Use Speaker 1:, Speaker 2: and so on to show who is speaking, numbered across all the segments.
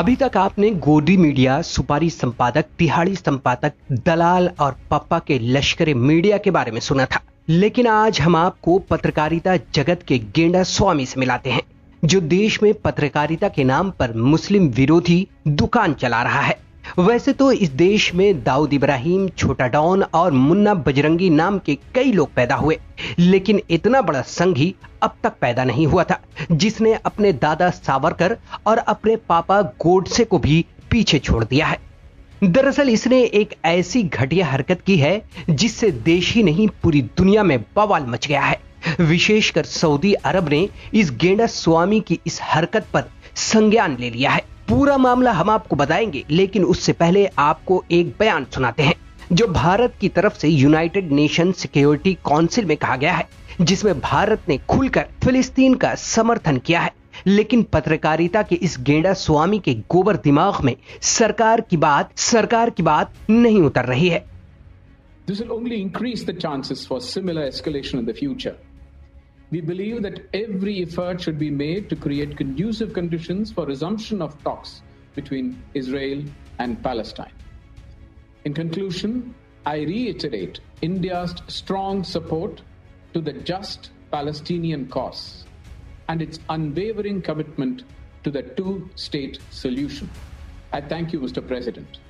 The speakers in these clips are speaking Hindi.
Speaker 1: अभी तक आपने गोदी मीडिया, सुपारी संपादक, तिहाड़ी संपादक, दलाल और पप्पा के लश्करे मीडिया के बारे में सुना था, लेकिन आज हम आपको पत्रकारिता जगत के गेंडा स्वामी से मिलाते हैं, जो देश में पत्रकारिता के नाम पर मुस्लिम विरोधी दुकान चला रहा है। वैसे तो इस देश में दाऊद इब्राहिम, छोटा डॉन और मुन्ना बजरंगी नाम के कई लोग पैदा हुए, लेकिन इतना बड़ा संघी अब तक पैदा नहीं हुआ था, जिसने अपने दादा सावरकर और अपने पापा गोडसे को भी पीछे छोड़ दिया है। दरअसल इसने एक ऐसी घटिया हरकत की है जिससे देश ही नहीं पूरी दुनिया में बवाल मच गया है। विशेषकर सऊदी अरब ने इस गेंडा स्वामी की इस हरकत पर संज्ञान ले लिया है। पूरा मामला हम आपको बताएंगे, लेकिन उससे पहले आपको एक बयान सुनाते हैं जो भारत की तरफ से यूनाइटेड नेशन सिक्योरिटी काउंसिल में कहा गया है, जिसमें भारत ने खुलकर फिलिस्तीन का समर्थन किया है। लेकिन पत्रकारिता के इस गेंडा स्वामी के गोबर दिमाग में सरकार की बात नहीं उतर रही है।
Speaker 2: This will only increase the chances for similar escalation in the future. We believe that every effort should be made to create conducive conditions for resumption of talks between Israel and Palestine. In conclusion, I reiterate India's strong support to the just Palestinian cause and its unwavering commitment to the two-state solution. I thank you, Mr. President.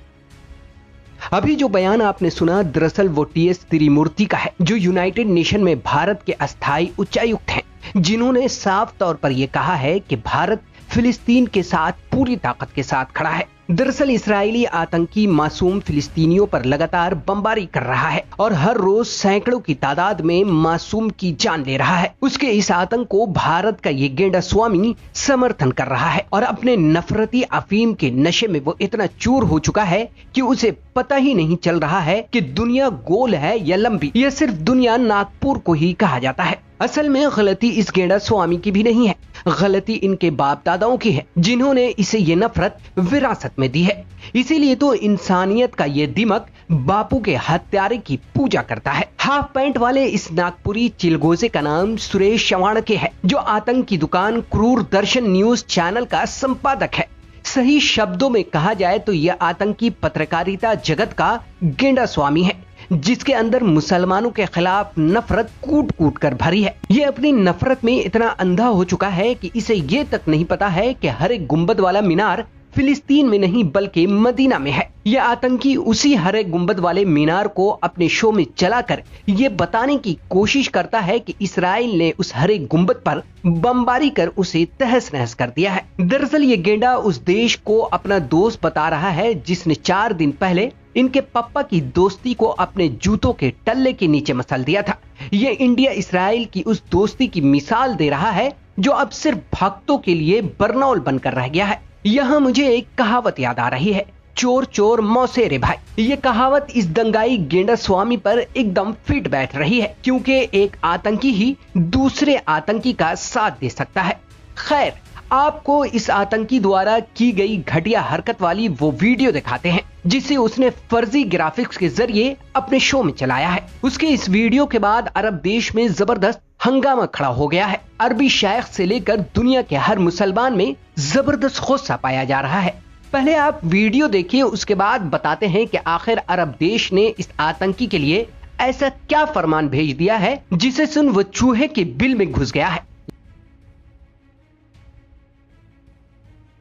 Speaker 1: अभी जो बयान आपने सुना दरअसल वो टीएस तिरुमूर्ति का है, जो यूनाइटेड नेशन में भारत के अस्थायी उच्चायुक्त हैं, जिन्होंने साफ तौर पर यह कहा है कि भारत फिलिस्तीन के साथ पूरी ताकत के साथ खड़ा है। दरअसल इस्राएली आतंकी मासूम फिलिस्तीनियों पर लगातार बमबारी कर रहा है और हर रोज सैकड़ों की तादाद में मासूम की जान ले रहा है। उसके इस आतंक को भारत का ये गेंडा स्वामी समर्थन कर रहा है और अपने नफरती अफीम के नशे में वो इतना चूर हो चुका है कि उसे पता ही नहीं चल रहा है कि दुनिया गोल है या लंबी, या सिर्फ दुनिया नागपुर को ही कहा जाता है। असल में गलती इस गेंडा स्वामी की भी नहीं है, गलती इनके बाप दादाओं की है, जिन्होंने इसे ये नफरत विरासत में दी है। इसीलिए तो इंसानियत का ये दिमक बापू के हत्यारे की पूजा करता है। हाफ पैंट वाले इस नागपुरी चिलगोजे का नाम सुरेश चवाणके है, जो आतंक की दुकान क्रूर दर्शन न्यूज चैनल का संपादक है। सही शब्दों में कहा जाए तो यह आतंकी पत्रकारिता जगत का गेंडा स्वामी है, जिसके अंदर मुसलमानों के खिलाफ नफरत कूट कूट कर भरी है। ये अपनी नफरत में इतना अंधा हो चुका है कि इसे ये तक नहीं पता है कि हर एक गुंबद वाला मीनार फिलिस्तीन में नहीं बल्कि मदीना में है। यह आतंकी उसी हर एक गुंबद वाले मीनार को अपने शो में चलाकर ये बताने की कोशिश करता है कि इसराइल ने उस हर एक गुंबद पर बमबारी कर उसे तहस नहस कर दिया है। दरअसल ये गेंडा उस देश को अपना दोस्त बता रहा है जिसने 4 दिन पहले इनके पप्पा की दोस्ती को अपने जूतों के टल्ले के नीचे मसल दिया था। ये इंडिया इसराइल की उस दोस्ती की मिसाल दे रहा है जो अब सिर्फ भक्तों के लिए बरनौल बनकर रह गया है। यहाँ मुझे एक कहावत याद आ रही है, चोर चोर मौसेरे भाई। ये कहावत इस दंगाई गेंडा स्वामी पर एकदम फिट बैठ रही है, क्योंकि एक आतंकी ही दूसरे आतंकी का साथ दे सकता है। खैर, आपको इस आतंकी द्वारा की गई घटिया हरकत वाली वो वीडियो दिखाते हैं जिसे उसने फर्जी ग्राफिक्स के जरिए अपने शो में चलाया है। उसके इस वीडियो के बाद अरब देश में जबरदस्त हंगामा खड़ा हो गया है। अरबी शायख से लेकर दुनिया के हर मुसलमान में जबरदस्त गुस्सा पाया जा रहा है। पहले आप वीडियो देखिए, उसके बाद बताते हैं कि आखिर अरब देश ने इस आतंकी के लिए ऐसा क्या फरमान भेज दिया है जिसे सुन वो चूहे के बिल में घुस गया है।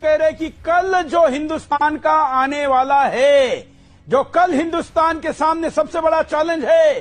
Speaker 3: कह रहे कि कल जो हिंदुस्तान का आने वाला है, जो कल हिंदुस्तान के सामने सबसे बड़ा चैलेंज है,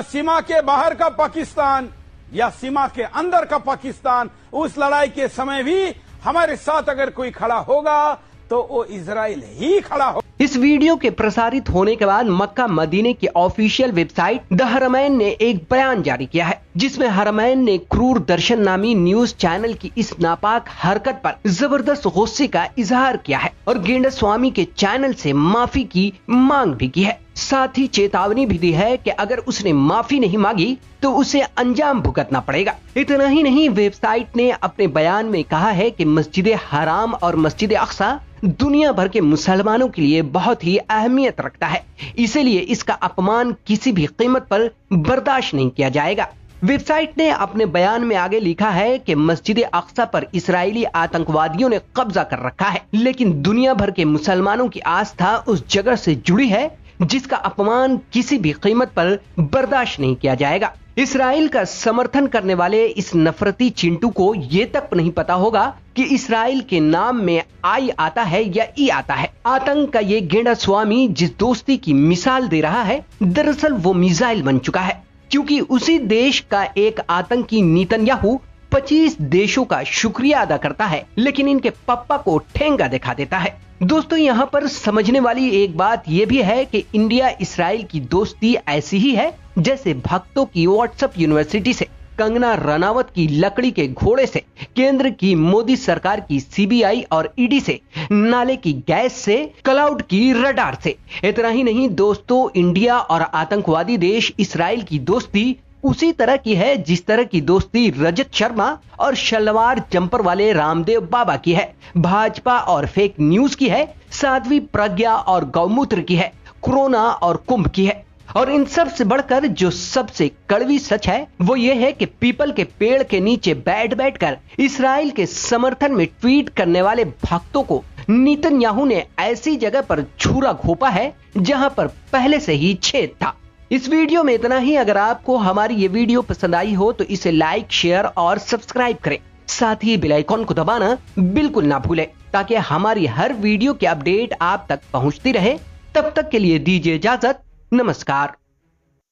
Speaker 3: सीमा के बाहर का पाकिस्तान या सीमा के अंदर का पाकिस्तान, उस लड़ाई के समय भी हमारे साथ अगर कोई खड़ा होगा तो वो इजराइल ही खड़ा हो।
Speaker 1: इस वीडियो के प्रसारित होने के बाद मक्का मदीने की ऑफिशियल वेबसाइट द हरमैन ने एक बयान जारी किया है, जिसमें हरमैन ने क्रूर दर्शन नामी न्यूज चैनल की इस नापाक हरकत पर जबरदस्त गुस्से का इजहार किया है और गेंडा स्वामी के चैनल से माफी की मांग भी की है। साथ ही चेतावनी भी दी है कि अगर उसने माफी नहीं मांगी तो उसे अंजाम भुगतना पड़ेगा। इतना ही नहीं, वेबसाइट ने अपने बयान में कहा है कि मस्जिद हराम और मस्जिद अक्सा दुनिया भर के मुसलमानों के लिए बहुत ही अहमियत रखता है, इसीलिए इसका अपमान किसी भी कीमत पर बर्दाश्त नहीं किया जाएगा। वेबसाइट ने अपने बयान में आगे लिखा है कि मस्जिद अक्सा पर इस्राएली आतंकवादियों ने कब्जा कर रखा है, लेकिन दुनिया भर के मुसलमानों की आस्था उस जगह से जुड़ी है जिसका अपमान किसी भी कीमत पर बर्दाश्त नहीं किया जाएगा। इस्राएल का समर्थन करने वाले इस नफरती चिंटू को ये तक नहीं पता होगा कि इस्राएल के नाम में आई आता है या ई आता है। आतंक का ये गेंडा स्वामी जिस दोस्ती की मिसाल दे रहा है, दरअसल वो मिसाइल बन चुका है, क्योंकि उसी देश का एक आतंकी नेतन्याहू 25 देशों का शुक्रिया अदा करता है, लेकिन इनके पप्पा को ठेंगा दिखा देता है। दोस्तों, यहाँ पर समझने वाली एक बात यह भी है कि इंडिया इस्राएल की दोस्ती ऐसी ही है जैसे भक्तों की व्हाट्सएप यूनिवर्सिटी से, कंगना रनावत की लकड़ी के घोड़े से, केंद्र की मोदी सरकार की सीबीआई और ईडी से, नाले की गैस से, क्लाउड की रडार से। इतना ही नहीं दोस्तों, इंडिया और आतंकवादी देश इस्राएल की दोस्ती उसी तरह की है जिस तरह की दोस्ती रजत शर्मा और शलवार जंपर वाले रामदेव बाबा की है, भाजपा और फेक न्यूज की है, साध्वी प्रज्ञा और गौमूत्र की है, कोरोना और कुंभ की है। और इन सब से बढ़कर जो सबसे कड़वी सच है वो ये है कि पीपल के पेड़ के नीचे बैठकर इस्राएल के समर्थन में ट्वीट करने वाले भक्तों को नेतन्याहू ने ऐसी जगह पर छुरा घोंपा है जहां पर पहले से ही छेद था। इस वीडियो में इतना ही। अगर आपको हमारी ये वीडियो पसंद आई हो तो इसे लाइक, शेयर और सब्सक्राइब करें। साथ ही बेल आइकॉन को दबाना बिल्कुल ना भूलें ताकि हमारी हर वीडियो की अपडेट आप तक पहुंचती रहे। तब तक के लिए दीजिए इजाजत। नमस्कार।